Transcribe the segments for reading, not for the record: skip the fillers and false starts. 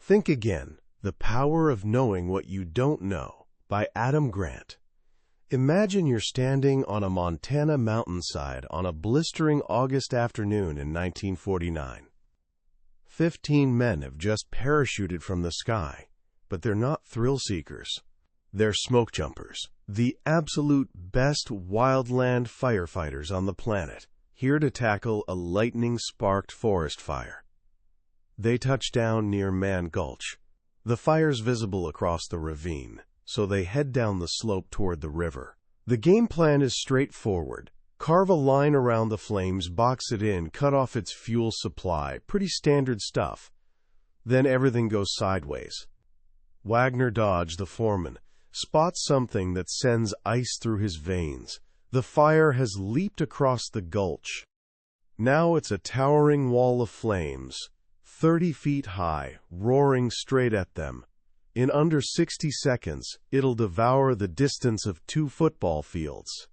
Think Again, The Power of Knowing What You Don't Know by Adam Grant. Imagine you're standing on a Montana mountainside on a blistering August afternoon in 1949. 15 men have just parachuted from the sky, but they're not thrill seekers. They're smoke jumpers, the absolute best wildland firefighters on the planet, here to tackle a lightning-sparked forest fire. They touch down near Man Gulch. The fire's visible across the ravine, so they head down the slope toward the river. The game plan is straightforward. Carve a line around the flames, box it in, cut off its fuel supply, pretty standard stuff. Then everything goes sideways. Wagner Dodge, the foreman, spots something that sends ice through his veins. The fire has leaped across the gulch. Now it's a towering wall of flames, 30 feet high, roaring straight at them. In under 60 seconds, it'll devour the distance of 2 football fields.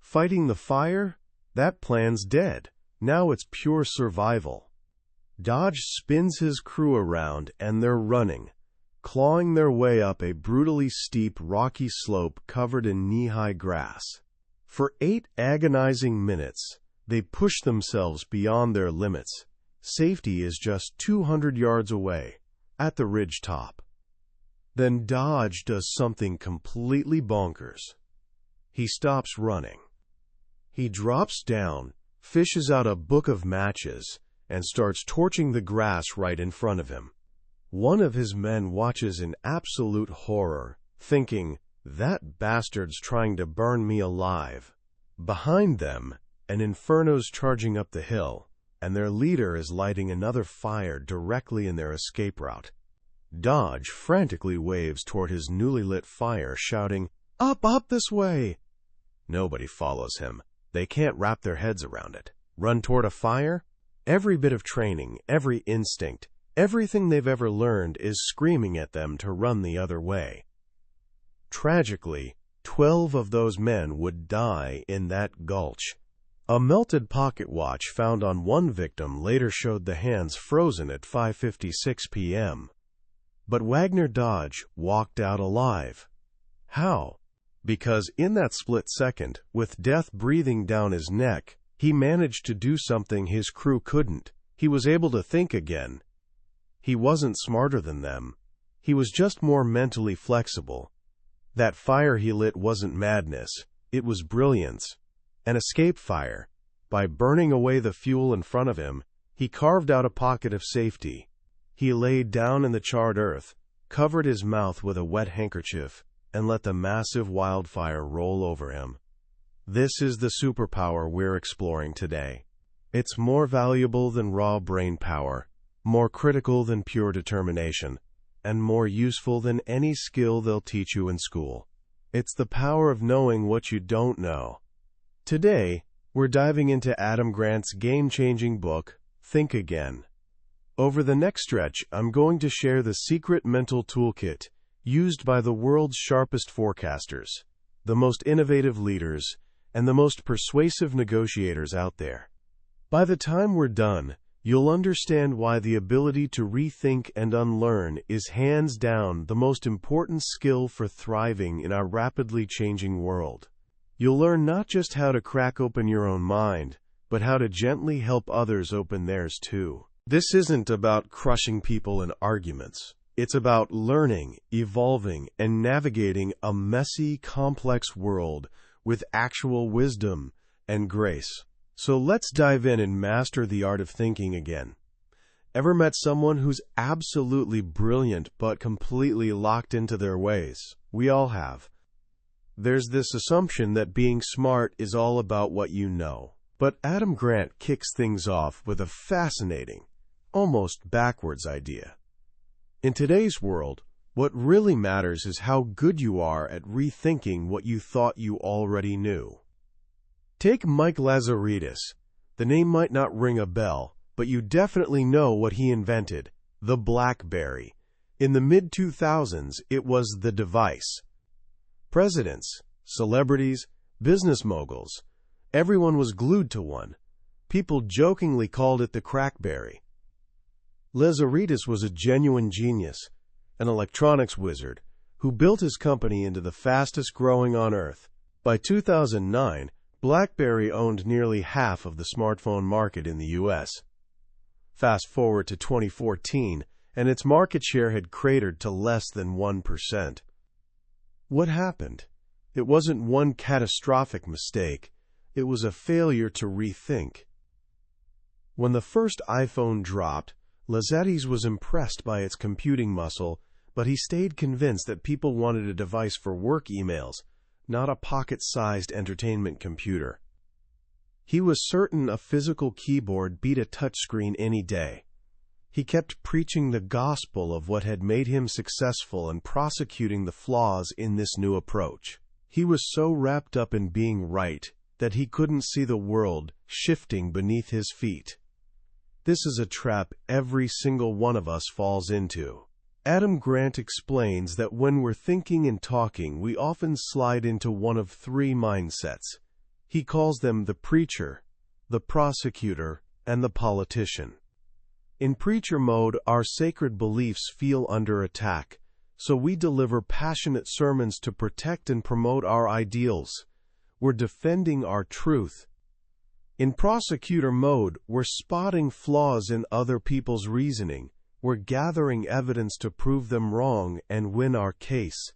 Fighting the fire? That plan's dead. Now it's pure survival. Dodge spins his crew around and they're running, clawing their way up a brutally steep, rocky slope covered in knee-high grass. For 8 agonizing minutes, they push themselves beyond their limits. Safety is just 200 yards away, at the ridge top. Then Dodge does something completely bonkers. He stops running. He drops down, fishes out a book of matches, and starts torching the grass right in front of him. One of his men watches in absolute horror, thinking, "That bastard's trying to burn me alive." Behind them, an inferno's charging up the hill, and their leader is lighting another fire directly in their escape route. Dodge frantically waves toward his newly lit fire, shouting, "Up, up this way!" Nobody follows him. They can't wrap their heads around it. Run toward a fire? Every bit of training, every instinct, everything they've ever learned is screaming at them to run the other way. Tragically, 12 of those men would die in that gulch. A melted pocket watch found on one victim later showed the hands frozen at 5:56 p.m. But Wagner Dodge walked out alive. How? Because in that split second, with death breathing down his neck, he managed to do something his crew couldn't. He was able to think again. He wasn't smarter than them. He was just more mentally flexible. That fire he lit wasn't madness. It was brilliance. An escape fire. By burning away the fuel in front of him, he carved out a pocket of safety. He laid down in the charred earth, covered his mouth with a wet handkerchief, and let the massive wildfire roll over him. This is the superpower we're exploring today. It's more valuable than raw brain power, more critical than pure determination, and more useful than any skill they'll teach you in school. It's the power of knowing what you don't know. Today, we're diving into Adam Grant's game-changing book, Think Again. Over the next stretch, I'm going to share the secret mental toolkit used by the world's sharpest forecasters, the most innovative leaders, and the most persuasive negotiators out there. By the time we're done, you'll understand why the ability to rethink and unlearn is hands down the most important skill for thriving in our rapidly changing world. You'll learn not just how to crack open your own mind, but how to gently help others open theirs too. This isn't about crushing people in arguments. It's about learning, evolving, and navigating a messy, complex world with actual wisdom and grace. So let's dive in and master the art of thinking again. Ever met someone who's absolutely brilliant but completely locked into their ways? We all have. There's this assumption that being smart is all about what you know. But Adam Grant kicks things off with a fascinating, almost backwards idea. In today's world, what really matters is how good you are at rethinking what you thought you already knew. Take Mike Lazaridis. The name might not ring a bell, but you definitely know what he invented, the BlackBerry. In the mid-2000s, it was the device. Presidents, celebrities, business moguls, everyone was glued to one. People jokingly called it the crackberry. Lazaridis was a genuine genius, an electronics wizard, who built his company into the fastest growing on Earth. By 2009, BlackBerry owned nearly half of the smartphone market in the U.S. Fast forward to 2014, and its market share had cratered to less than 1%. What happened? It wasn't one catastrophic mistake. It was a failure to rethink. When the first iPhone dropped, Lazaridis was impressed by its computing muscle, but he stayed convinced that people wanted a device for work emails, not a pocket-sized entertainment computer. He was certain a physical keyboard beat a touchscreen any day. He kept preaching the gospel of what had made him successful and prosecuting the flaws in this new approach. He was so wrapped up in being right that he couldn't see the world shifting beneath his feet. This is a trap every single one of us falls into. Adam Grant explains that when we're thinking and talking, we often slide into one of three mindsets. He calls them the preacher, the prosecutor, and the politician. In preacher mode, our sacred beliefs feel under attack, so we deliver passionate sermons to protect and promote our ideals. We're defending our truth. In prosecutor mode, we're spotting flaws in other people's reasoning. We're gathering evidence to prove them wrong and win our case.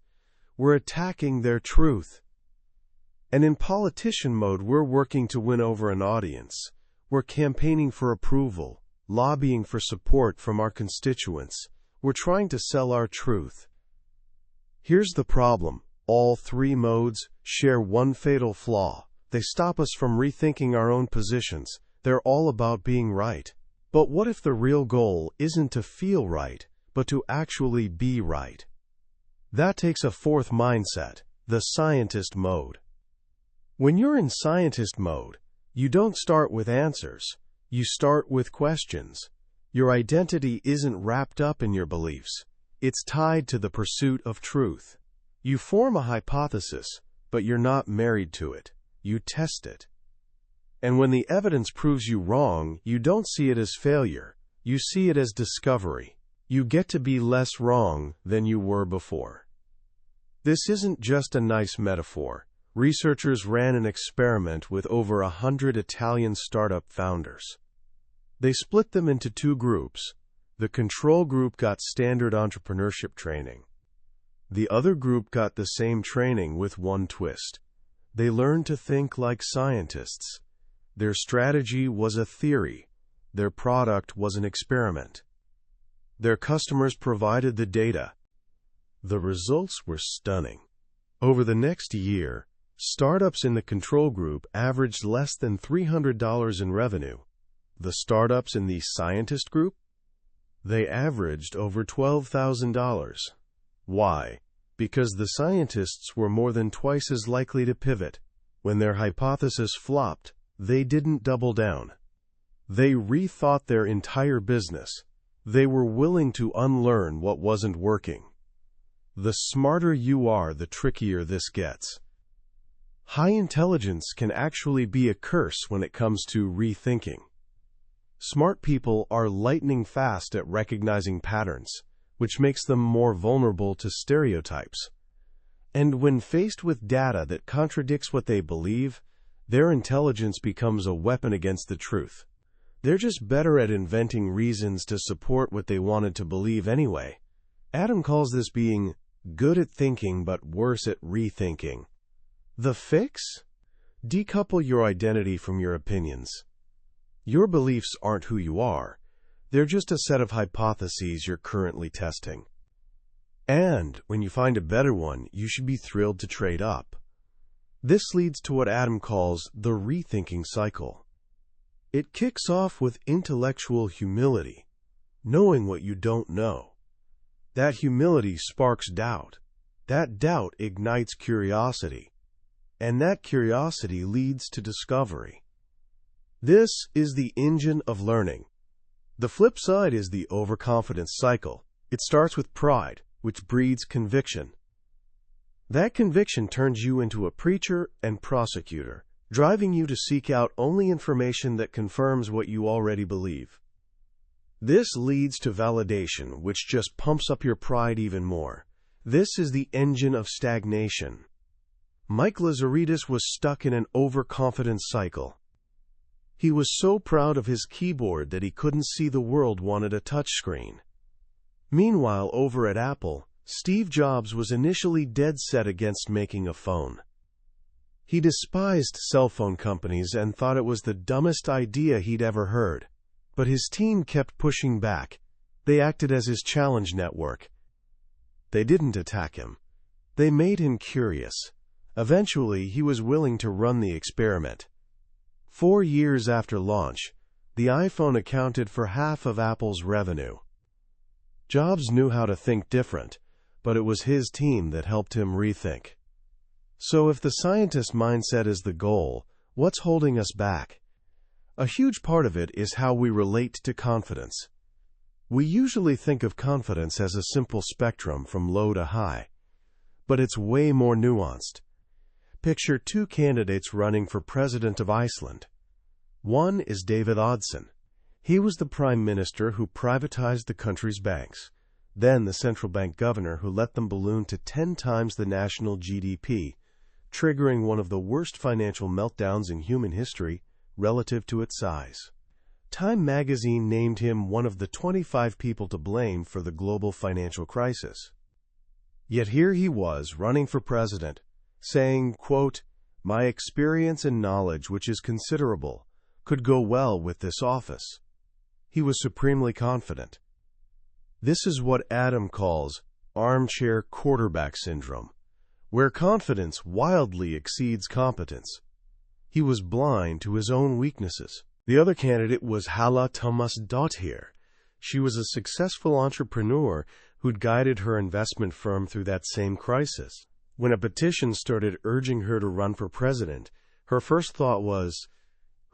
We're attacking their truth. And in politician mode, we're working to win over an audience. We're campaigning for approval, lobbying for support from our constituents. We're trying to sell our truth. Here's the problem. All three modes share one fatal flaw. They stop us from rethinking our own positions. They're all about being right. But what if the real goal isn't to feel right, but to actually be right? That takes a fourth mindset, the scientist mode. When you're in scientist mode, you don't start with answers. You start with questions. Your identity isn't wrapped up in your beliefs. It's tied to the pursuit of truth. You form a hypothesis, but you're not married to it. You test it. And when the evidence proves you wrong, you don't see it as failure. You see it as discovery. You get to be less wrong than you were before. This isn't just a nice metaphor. Researchers ran an experiment with over 100 Italian startup founders. They split them into two groups. The control group got standard entrepreneurship training. The other group got the same training with one twist. They learned to think like scientists. Their strategy was a theory. Their product was an experiment. Their customers provided the data. The results were stunning. Over the next year, startups in the control group averaged less than $300 in revenue. The startups in the scientist group? They averaged over $12,000. Why? Because the scientists were more than twice as likely to pivot. When their hypothesis flopped, they didn't double down. They rethought their entire business. They were willing to unlearn what wasn't working. The smarter you are, the trickier this gets. High intelligence can actually be a curse when it comes to rethinking. Smart people are lightning fast at recognizing patterns, which makes them more vulnerable to stereotypes. And when faced with data that contradicts what they believe, their intelligence becomes a weapon against the truth. They're just better at inventing reasons to support what they wanted to believe anyway. Adam calls this being good at thinking but worse at rethinking. The fix? Decouple your identity from your opinions. Your beliefs aren't who you are. They're just a set of hypotheses you're currently testing. And when you find a better one, you should be thrilled to trade up. This leads to what Adam calls the rethinking cycle. It kicks off with intellectual humility, knowing what you don't know. That humility sparks doubt. That doubt ignites curiosity. And that curiosity leads to discovery. This is the engine of learning. The flip side is the overconfidence cycle. It starts with pride, which breeds conviction. That conviction turns you into a preacher and prosecutor, driving you to seek out only information that confirms what you already believe. This leads to validation, which just pumps up your pride even more. This is the engine of stagnation. Mike Lazaridis was stuck in an overconfidence cycle. He was so proud of his keyboard that he couldn't see the world wanted a touchscreen. Meanwhile, over at Apple, Steve Jobs was initially dead set against making a phone. He despised cell phone companies and thought it was the dumbest idea he'd ever heard. But his team kept pushing back. They acted as his challenge network. They didn't attack him. They made him curious. Eventually, he was willing to run the experiment. 4 years after launch, the iPhone accounted for half of Apple's revenue. Jobs knew how to think different, but it was his team that helped him rethink. So if the scientist mindset is the goal, what's holding us back? A huge part of it is how we relate to confidence. We usually think of confidence as a simple spectrum from low to high, but it's way more nuanced. Picture 2 candidates running for president of Iceland. One is David Oddsson. He was the prime minister who privatized the country's banks, then the central bank governor who let them balloon to 10 times the national GDP, triggering one of the worst financial meltdowns in human history relative to its size. Time magazine named him one of the 25 people to blame for the global financial crisis. Yet here he was, running for president, saying, quote, "My experience and knowledge, which is considerable, could go well with this office." He was supremely confident. This is what Adam calls armchair quarterback syndrome, where confidence wildly exceeds competence. He was blind to his own weaknesses. The other candidate was Halla Thomasdottir. She was a successful entrepreneur who'd guided her investment firm through that same crisis. When a petition started urging her to run for president, her first thought was,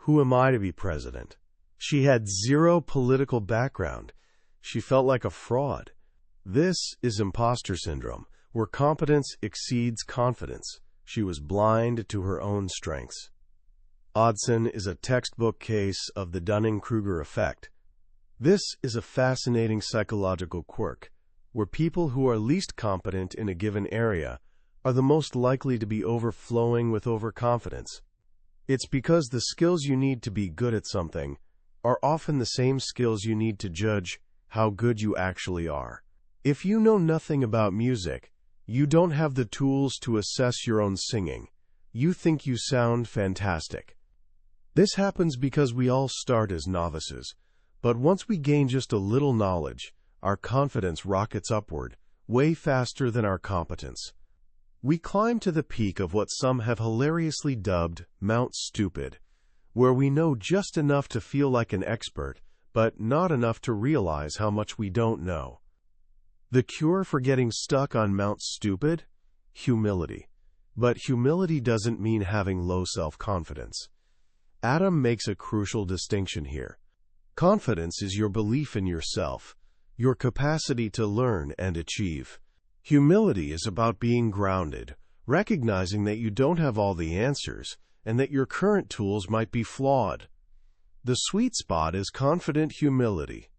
"Who am I to be president?" She had zero political background. She felt like a fraud. This is imposter syndrome, where competence exceeds confidence. She was blind to her own strengths. Oddsson is a textbook case of the Dunning-Kruger effect. This is a fascinating psychological quirk, where people who are least competent in a given area are the most likely to be overflowing with overconfidence. It's because the skills you need to be good at something are often the same skills you need to judge how good you actually are. If you know nothing about music, you don't have the tools to assess your own singing. You think you sound fantastic. This happens because we all start as novices, but once we gain just a little knowledge, our confidence rockets upward, way faster than our competence. We climb to the peak of what some have hilariously dubbed Mount Stupid, where we know just enough to feel like an expert, but not enough to realize how much we don't know. The cure for getting stuck on Mount Stupid? Humility. But humility doesn't mean having low self-confidence. Adam makes a crucial distinction here. Confidence is your belief in yourself, your capacity to learn and achieve. Humility is about being grounded, recognizing that you don't have all the answers, and that your current tools might be flawed. The sweet spot is confident humility.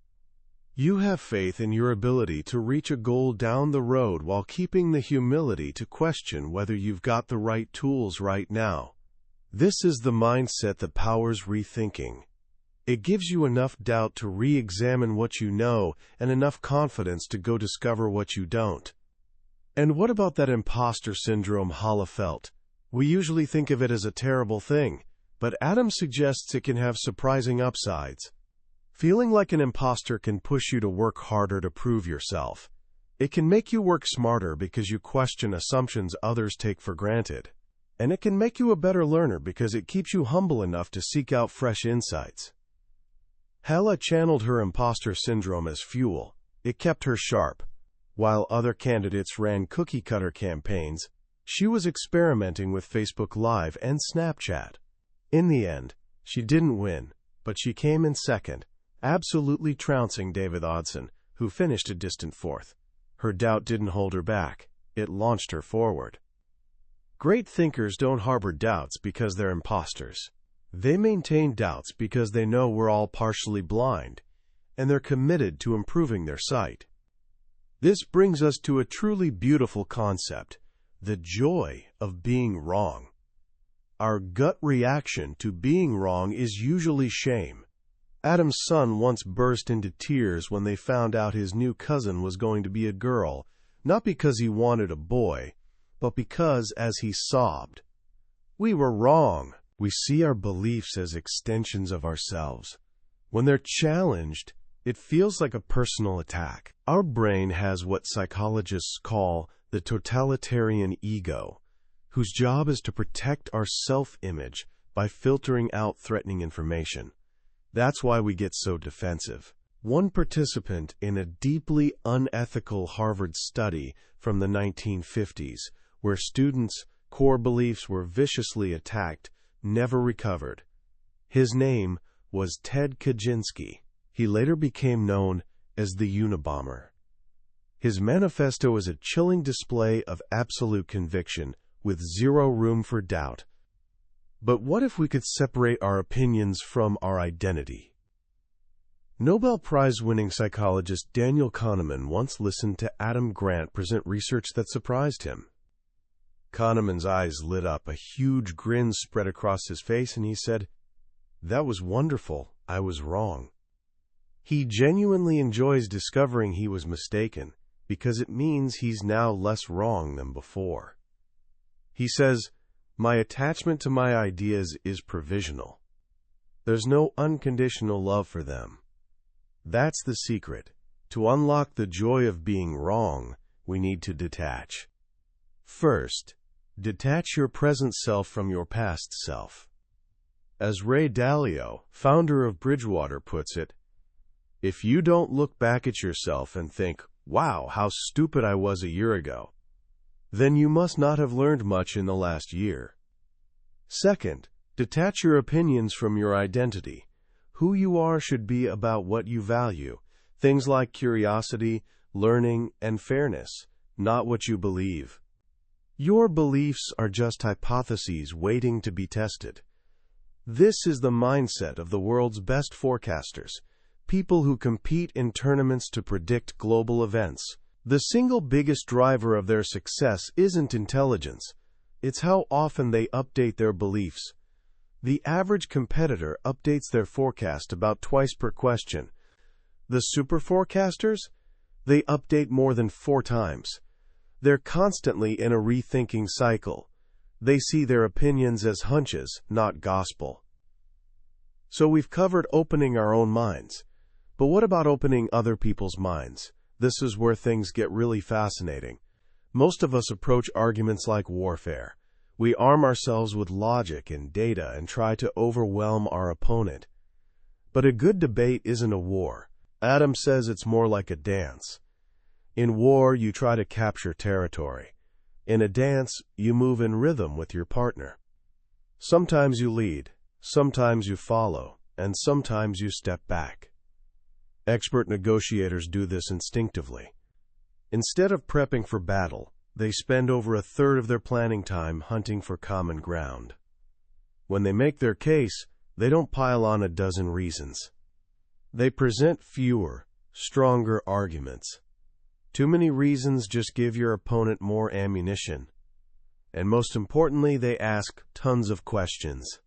You have faith in your ability to reach a goal down the road while keeping the humility to question whether you've got the right tools right now. This is the mindset that powers rethinking. It gives you enough doubt to re-examine what you know and enough confidence to go discover what you don't. And what about that imposter syndrome Halla felt? We usually think of it as a terrible thing, but Adam suggests it can have surprising upsides. Feeling like an imposter can push you to work harder to prove yourself. It can make you work smarter because you question assumptions others take for granted. And it can make you a better learner because it keeps you humble enough to seek out fresh insights. Halla channeled her imposter syndrome as fuel. It kept her sharp. While other candidates ran cookie-cutter campaigns, she was experimenting with Facebook Live and Snapchat. In the end, she didn't win, but she came in second, absolutely trouncing David Oddsson, who finished a distant fourth. Her doubt didn't hold her back. It launched her forward. Great thinkers don't harbor doubts because they're imposters. They maintain doubts because they know we're all partially blind, and they're committed to improving their site. This brings us to a truly beautiful concept, the joy of being wrong. Our gut reaction to being wrong is usually shame. Adam's son once burst into tears when they found out his new cousin was going to be a girl, not because he wanted a boy, but because, as he sobbed, "We were wrong." We see our beliefs as extensions of ourselves. When they're challenged, it feels like a personal attack. Our brain has what psychologists call the totalitarian ego, whose job is to protect our self-image by filtering out threatening information. That's why we get so defensive. One participant in a deeply unethical Harvard study from the 1950s, where students' core beliefs were viciously attacked, never recovered. His name was Ted Kaczynski. He later became known as the Unabomber. His manifesto is a chilling display of absolute conviction, with zero room for doubt. But what if we could separate our opinions from our identity? Nobel Prize-winning psychologist Daniel Kahneman once listened to Adam Grant present research that surprised him. Kahneman's eyes lit up, a huge grin spread across his face, and he said, "That was wonderful. I was wrong." He genuinely enjoys discovering he was mistaken, because it means he's now less wrong than before. He says, "My attachment to my ideas is provisional. There's no unconditional love for them." That's the secret. To unlock the joy of being wrong, we need to detach. First, detach your present self from your past self. As Ray Dalio, founder of Bridgewater, puts it, if you don't look back at yourself and think, "Wow, how stupid I was a year ago," then you must not have learned much in the last year. Second, detach your opinions from your identity. Who you are should be about what you value, things like curiosity, learning, and fairness, not what you believe. Your beliefs are just hypotheses waiting to be tested. This is the mindset of the world's best forecasters, people who compete in tournaments to predict global events. The single biggest driver of their success isn't intelligence. It's how often they update their beliefs. The average competitor updates their forecast about twice per question. The super forecasters? They update more than 4 times. They're constantly in a rethinking cycle. They see their opinions as hunches, not gospel. So we've covered opening our own minds. But what about opening other people's minds? This is where things get really fascinating. Most of us approach arguments like warfare. We arm ourselves with logic and data and try to overwhelm our opponent. But a good debate isn't a war. Adam says it's more like a dance. In war, you try to capture territory. In a dance, you move in rhythm with your partner. Sometimes you lead, sometimes you follow, and sometimes you step back. Expert negotiators do this instinctively. Instead of prepping for battle, they spend over a third of their planning time hunting for common ground. When they make their case, they don't pile on a dozen reasons. They present fewer, stronger arguments. Too many reasons just give your opponent more ammunition. And most importantly, they ask tons of questions.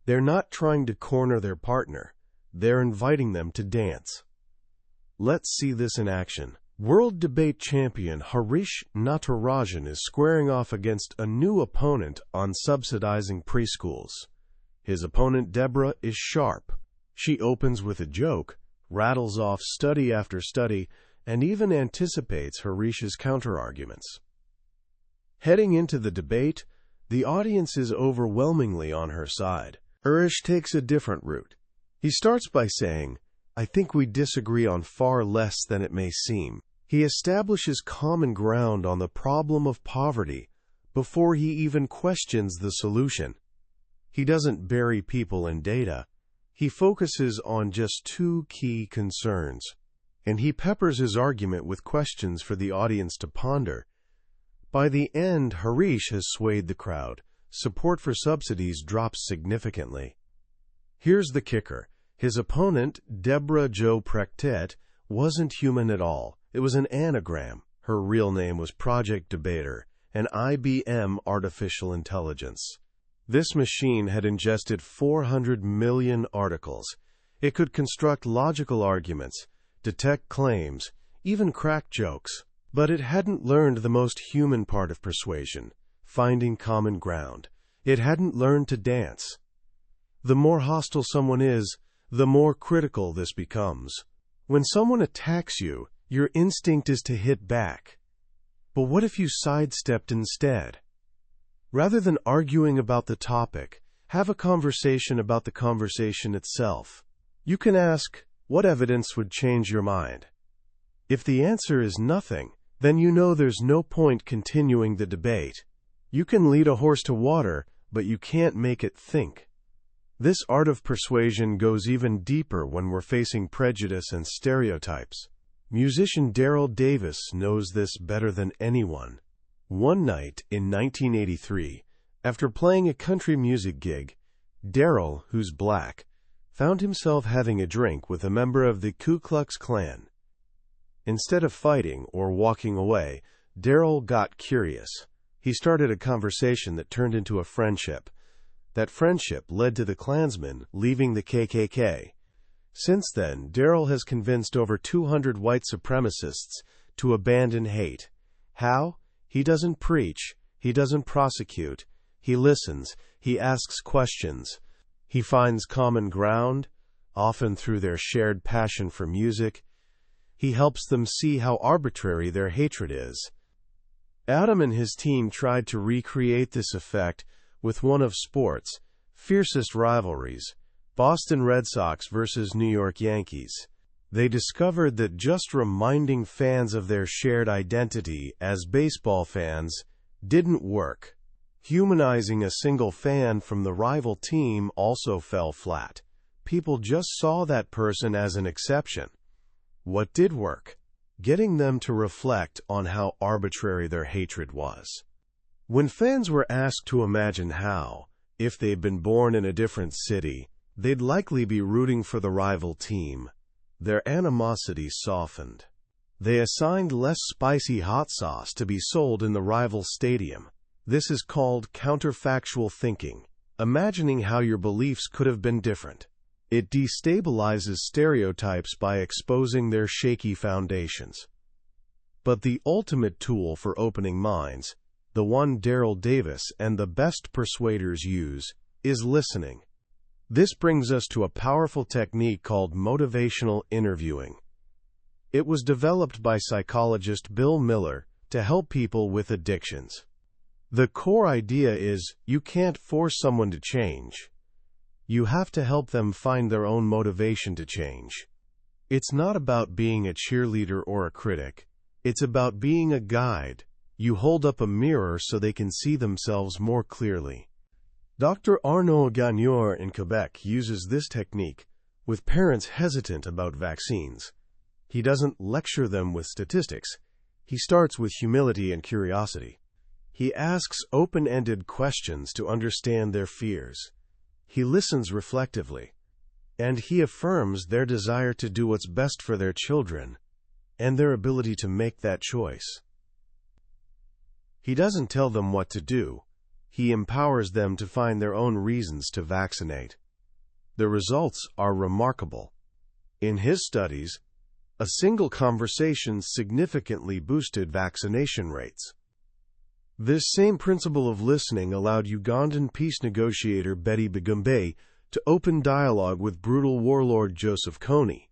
They're not trying to corner their partner. They're inviting them to dance. Let's see this in action. World debate champion Harish Natarajan is squaring off against a new opponent on subsidizing preschools. His opponent, Deborah, is sharp. She opens with a joke, rattles off study after study, and even anticipates Harish's counterarguments. Heading into the debate, the audience is overwhelmingly on her side. Harish takes a different route. He starts by saying, "I think we disagree on far less than it may seem." He establishes common ground on the problem of poverty before he even questions the solution. He doesn't bury people in data. He focuses on just 2 key concerns, and he peppers his argument with questions for the audience to ponder. By the end, Harish has swayed the crowd. Support for subsidies drops significantly. Here's the kicker. His opponent, Deborah Jo Prectet, wasn't human at all. It was an anagram. Her real name was Project Debater, an IBM artificial intelligence. This machine had ingested 400 million articles. It could construct logical arguments, detect claims, even crack jokes. But it hadn't learned the most human part of persuasion, finding common ground. It hadn't learned to dance. The more hostile someone is, the more critical this becomes. When someone attacks you, your instinct is to hit back. But what if you sidestepped instead? Rather than arguing about the topic, have a conversation about the conversation itself. You can ask, what evidence would change your mind? If the answer is nothing, then you know there's no point continuing the debate. You can lead a horse to water, but you can't make it think. This art of persuasion goes even deeper when we're facing prejudice and stereotypes. Musician Daryl Davis knows this better than anyone. One night in 1983, after playing a country music gig, Daryl, who's black, found himself having a drink with a member of the Ku Klux Klan. Instead of fighting or walking away, Daryl got curious. He started a conversation that turned into a friendship. That friendship led to the Klansmen leaving the KKK. Since then, Daryl has convinced over 200 white supremacists to abandon hate. How? He doesn't preach. He doesn't prosecute. He listens. He asks questions. He finds common ground, often through their shared passion for music. He helps them see how arbitrary their hatred is. Adam and his team tried to recreate this effect with one of sports' fiercest rivalries, Boston Red Sox versus New York Yankees. They discovered that just reminding fans of their shared identity as baseball fans didn't work. Humanizing a single fan from the rival team also fell flat. People just saw that person as an exception. What did work? Getting them to reflect on how arbitrary their hatred was. When fans were asked to imagine how, if they'd been born in a different city, they'd likely be rooting for the rival team, their animosity softened. They assigned less spicy hot sauce to be sold in the rival stadium. This is called counterfactual thinking, imagining how your beliefs could have been different. It destabilizes stereotypes by exposing their shaky foundations. But the ultimate tool for opening minds, the one Daryl Davis and the best persuaders use, is listening. This brings us to a powerful technique called motivational interviewing. It was developed by psychologist Bill Miller to help people with addictions. The core idea is you can't force someone to change. You have to help them find their own motivation to change. It's not about being a cheerleader or a critic. It's about being a guide. You hold up a mirror so they can see themselves more clearly. Dr. Arnaud Gagneur in Quebec uses this technique with parents hesitant about vaccines. He doesn't lecture them with statistics. He starts with humility and curiosity. He asks open-ended questions to understand their fears. He listens reflectively, and he affirms their desire to do what's best for their children and their ability to make that choice. He doesn't tell them what to do. He empowers them to find their own reasons to vaccinate. The results are remarkable. In his studies, a single conversation significantly boosted vaccination rates. This same principle of listening allowed Ugandan peace negotiator Betty Bigumbe to open dialogue with brutal warlord Joseph Kony.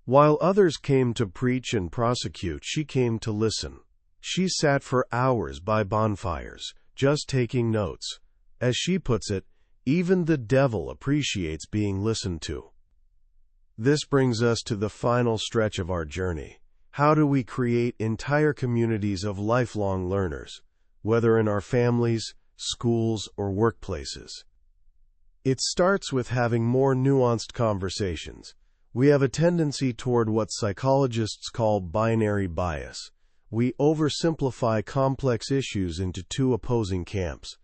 While others came to preach and prosecute, she came to listen. She sat for hours by bonfires, just taking notes. As she puts it, even the devil appreciates being listened to. This brings us to the final stretch of our journey. How do we create entire communities of lifelong learners, whether in our families, schools, or workplaces? It starts with having more nuanced conversations. We have a tendency toward what psychologists call binary bias. We oversimplify complex issues into two opposing camps: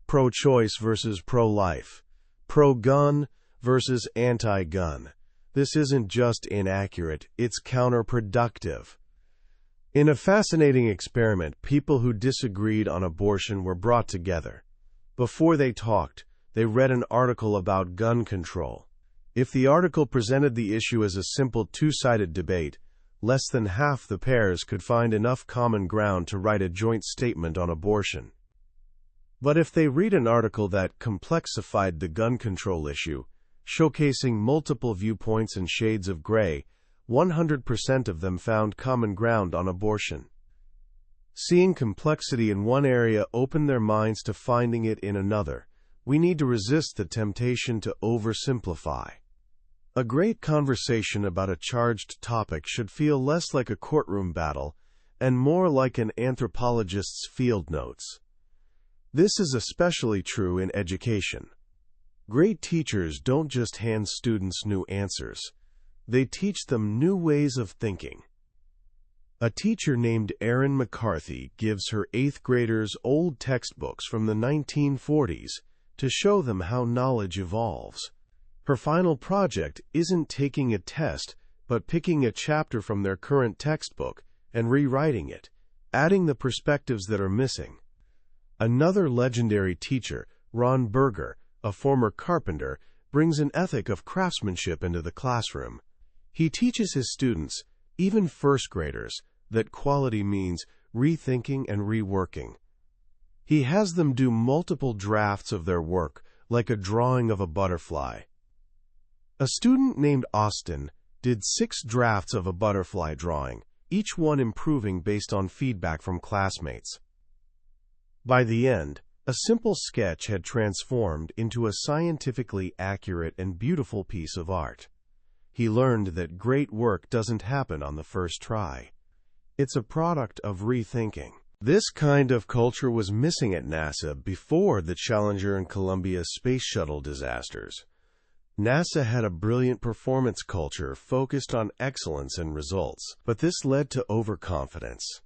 pro-choice versus pro-life, pro-gun versus anti-gun. This isn't just inaccurate, it's counterproductive. In a fascinating experiment, people who disagreed on abortion were brought together. Before they talked, they read an article about gun control. If the article presented the issue as a simple two-sided debate, less than half the pairs could find enough common ground to write a joint statement on abortion. But if they read an article that complexified the gun control issue, showcasing multiple viewpoints and shades of gray, 100% of them found common ground on abortion. Seeing complexity in one area opened their minds to finding it in another. We need to resist the temptation to oversimplify. A great conversation about a charged topic should feel less like a courtroom battle and more like an anthropologist's field notes. This is especially true in education. Great teachers don't just hand students new answers. They teach them new ways of thinking. A teacher named Erin McCarthy gives her 8th graders old textbooks from the 1940s to show them how knowledge evolves. Her final project isn't taking a test, but picking a chapter from their current textbook and rewriting it, adding the perspectives that are missing. Another legendary teacher, Ron Berger, a former carpenter, brings an ethic of craftsmanship into the classroom. He teaches his students, even first graders, that quality means rethinking and reworking. He has them do multiple drafts of their work, like a drawing of a butterfly. A student named Austin did 6 drafts of a butterfly drawing, each one improving based on feedback from classmates. By the end, a simple sketch had transformed into a scientifically accurate and beautiful piece of art. He learned that great work doesn't happen on the first try. It's a product of rethinking. This kind of culture was missing at NASA before the Challenger and Columbia space shuttle disasters. NASA had a brilliant performance culture focused on excellence and results, but this led to overconfidence.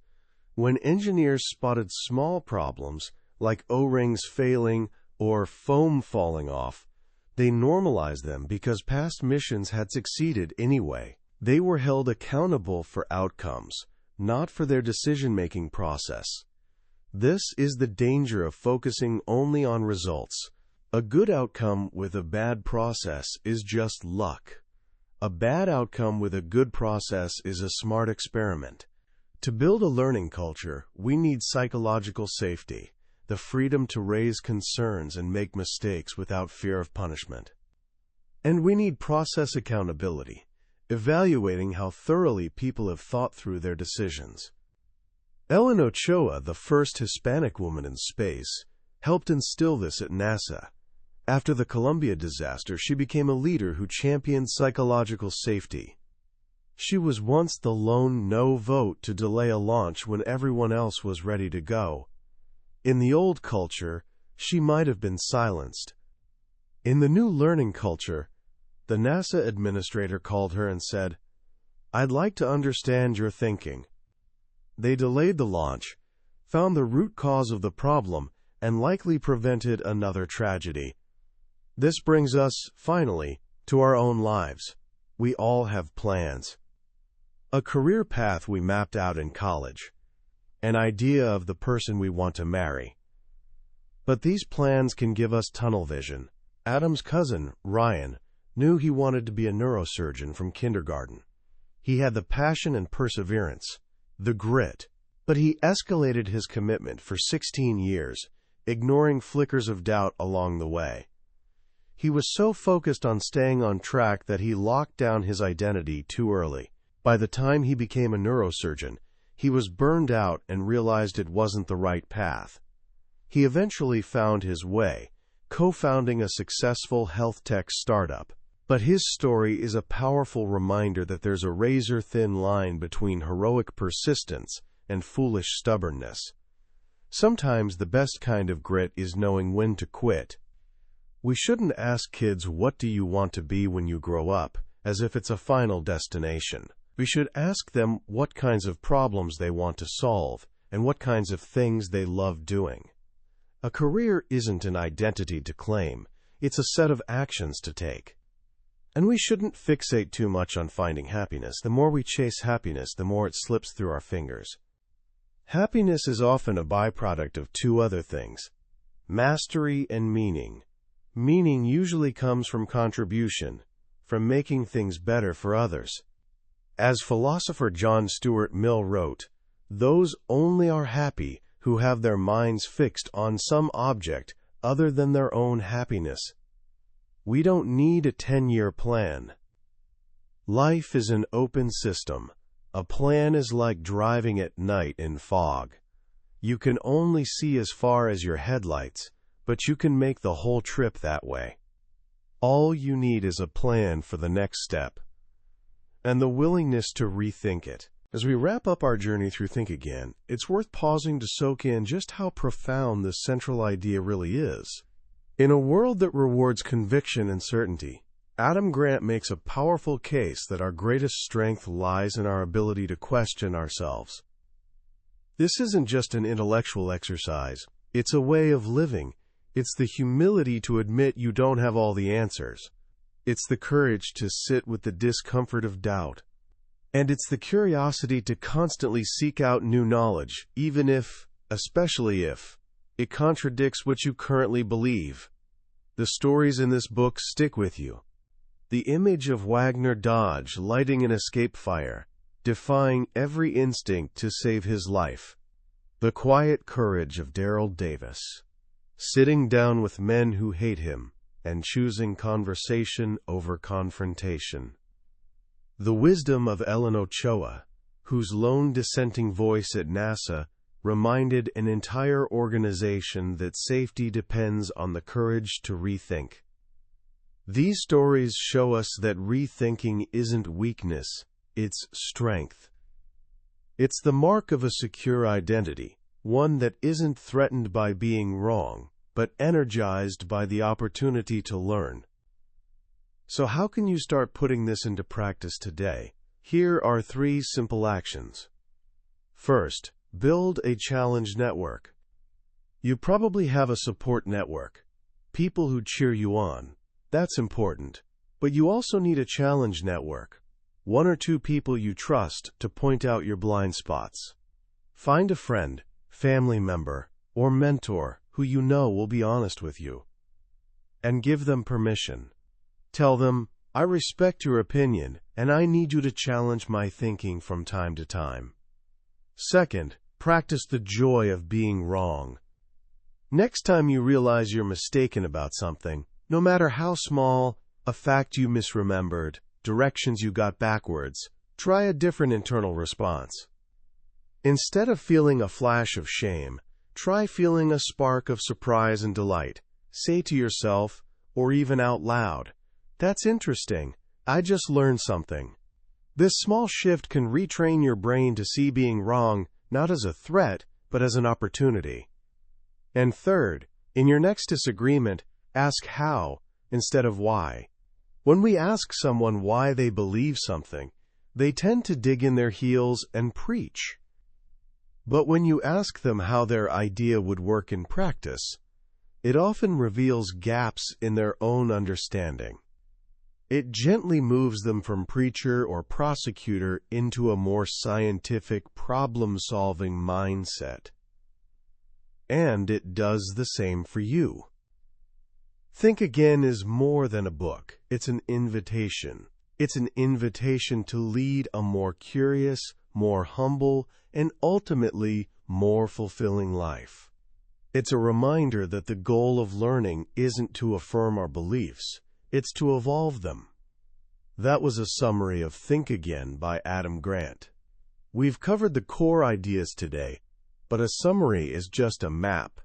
When engineers spotted small problems, like O-rings failing or foam falling off, they normalized them because past missions had succeeded anyway. They were held accountable for outcomes, not for their decision-making process. This is the danger of focusing only on results. A good outcome with a bad process is just luck. A bad outcome with a good process is a smart experiment. To build a learning culture, we need psychological safety, the freedom to raise concerns and make mistakes without fear of punishment. And we need process accountability, evaluating how thoroughly people have thought through their decisions. Ellen Ochoa, the first Hispanic woman in space, helped instill this at NASA. After the Columbia disaster, she became a leader who championed psychological safety. She was once the lone no vote to delay a launch when everyone else was ready to go. In the old culture, she might have been silenced. In the new learning culture, the NASA administrator called her and said, "I'd like to understand your thinking." They delayed the launch, found the root cause of the problem, and likely prevented another tragedy. This brings us, finally, to our own lives. We all have plans. A career path we mapped out in college. An idea of the person we want to marry. But these plans can give us tunnel vision. Adam's cousin, Ryan, knew he wanted to be a neurosurgeon from kindergarten. He had the passion and perseverance, the grit. But he escalated his commitment for 16 years, ignoring flickers of doubt along the way. He was so focused on staying on track that he locked down his identity too early. By the time he became a neurosurgeon, he was burned out and realized it wasn't the right path. He eventually found his way, co-founding a successful health tech startup. But his story is a powerful reminder that there's a razor-thin line between heroic persistence and foolish stubbornness. Sometimes the best kind of grit is knowing when to quit. We shouldn't ask kids, "What do you want to be when you grow up?" as if it's a final destination. We should ask them what kinds of problems they want to solve and what kinds of things they love doing. A career isn't an identity to claim, it's a set of actions to take. And we shouldn't fixate too much on finding happiness. The more we chase happiness, the more it slips through our fingers. Happiness is often a byproduct of two other things: mastery and meaning. Meaning usually comes from contribution, from making things better for others. As philosopher John Stuart Mill wrote, "Those only are happy who have their minds fixed on some object other than their own happiness." We don't need a 10-year plan. Life is an open system. A plan is like driving at night in fog. You can only see as far as your headlights, but you can make the whole trip that way. All you need is a plan for the next step, and the willingness to rethink it. As we wrap up our journey through Think Again, it's worth pausing to soak in just how profound this central idea really is. In a world that rewards conviction and certainty, Adam Grant makes a powerful case that our greatest strength lies in our ability to question ourselves. This isn't just an intellectual exercise, it's a way of living. It's the humility to admit you don't have all the answers. It's the courage to sit with the discomfort of doubt. And it's the curiosity to constantly seek out new knowledge, even if, especially if, it contradicts what you currently believe. The stories in this book stick with you. The image of Wagner Dodge lighting an escape fire, defying every instinct to save his life. The quiet courage of Daryl Davis, sitting down with men who hate him and choosing conversation over confrontation. The wisdom of Ellen Ochoa, whose lone dissenting voice at NASA reminded an entire organization that safety depends on the courage to rethink. These stories show us that rethinking isn't weakness, it's strength. It's the mark of a secure identity, one that isn't threatened by being wrong, but energized by the opportunity to learn. So how can you start putting this into practice today? Here are 3 simple actions. First, build a challenge network. You probably have a support network, people who cheer you on. That's important. But you also need a challenge network, 1 or 2 people you trust to point out your blind spots. Find a friend, family member, or mentor who you know will be honest with you. And give them permission. Tell them, "I respect your opinion, and I need you to challenge my thinking from time to time." Second, practice the joy of being wrong. Next time you realize you're mistaken about something, no matter how small, a fact you misremembered, directions you got backwards, try a different internal response. Instead of feeling a flash of shame, try feeling a spark of surprise and delight. Say to yourself, or even out loud, "That's interesting. I just learned something." This small shift can retrain your brain to see being wrong not as a threat, but as an opportunity. And third, in your next disagreement, ask how instead of why. When we ask someone why they believe something, they tend to dig in their heels and preach. But when you ask them how their idea would work in practice, it often reveals gaps in their own understanding. It gently moves them from preacher or prosecutor into a more scientific, problem-solving mindset. And it does the same for you. Think Again is more than a book. It's an invitation. It's an invitation to lead a more curious, more humble, and ultimately more fulfilling life. It's a reminder that the goal of learning isn't to affirm our beliefs. It's to evolve them. That was a summary of Think Again by Adam Grant. We've covered the core ideas today, but a summary is just a map.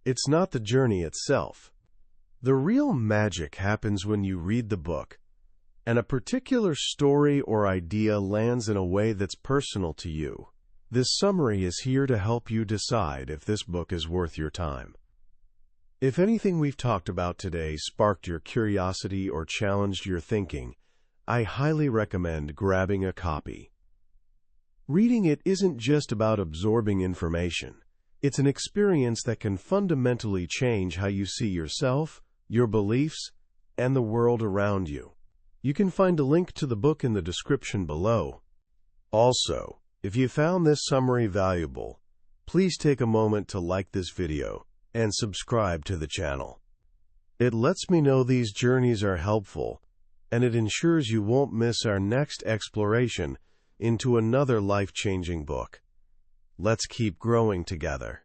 It's not the journey itself. The real magic happens when you read the book, and a particular story or idea lands in a way that's personal to you. This summary is here to help you decide if this book is worth your time. If anything we've talked about today sparked your curiosity or challenged your thinking, I highly recommend grabbing a copy. Reading it isn't just about absorbing information. It's an experience that can fundamentally change how you see yourself, your beliefs, and the world around you. You can find a link to the book in the description below. Also, if you found this summary valuable, please take a moment to like this video and subscribe to the channel. It lets me know these journeys are helpful, and it ensures you won't miss our next exploration into another life-changing book. Let's keep growing together.